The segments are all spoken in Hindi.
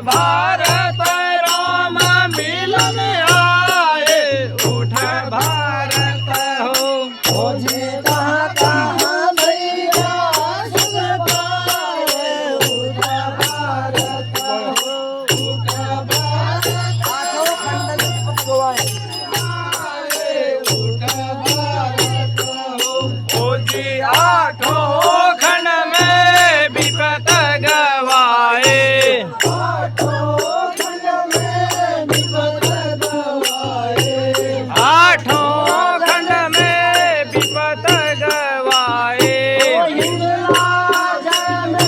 भारत राम मिलन आए, उठ भारत हो। खोजे कहाँ कहाँ भैया सुख पाए, उठ भारत हो, उठ भारत आठों खंड गवाए, उठ भारत हो। ओ जी आठों खंड में विपत गवाए, आठों खंड में विपत गवाए, आठों खंड में विपत गवाए। हिंगलाज में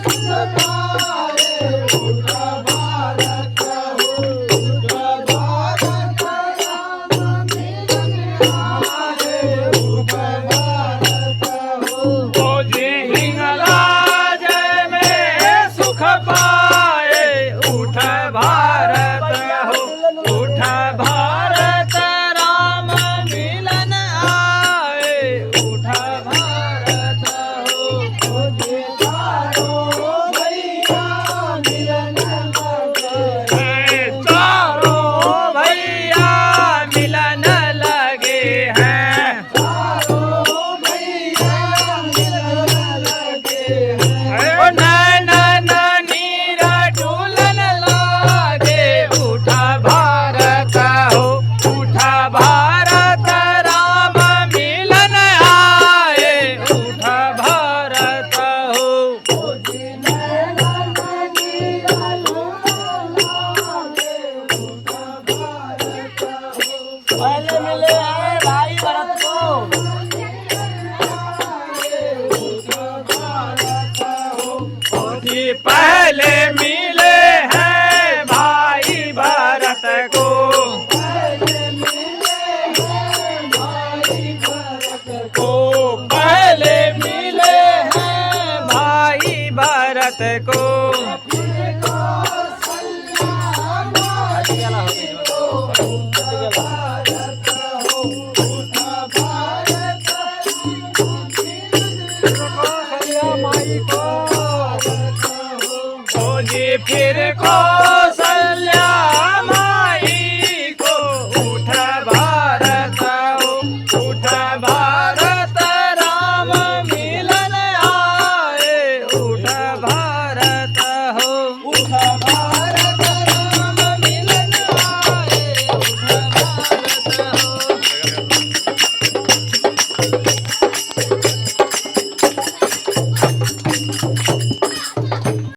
सुख पाए, उठ भारत हो, उठ भारत राम मिलन आए, उठ भारत हो। ओ जी हिंगलाज में सुख पाए, उठ भारत हो, उठ भारत राम मिलन आए, उठ भारत हो। खोजे चारों भैया मिलन लगे, चारों भैया मिलन लगे हैं, चारों भैया मिलन लगे हैं। ओ नैना नीर डुलन लागे, उठ भारत हो, उठ भारत राम मिलन आए, उठ भारत हो। खोजे नैना नीरा लगे, उठ भारत हो। पहले मिले हैं भाई भरत को, उठ भारत हो। जी पहले मिले हैं भाई भरत को, पहले मिले हैं भाई भरत को, पहले मिले हैं भाई भरत को। ओ जी फिर को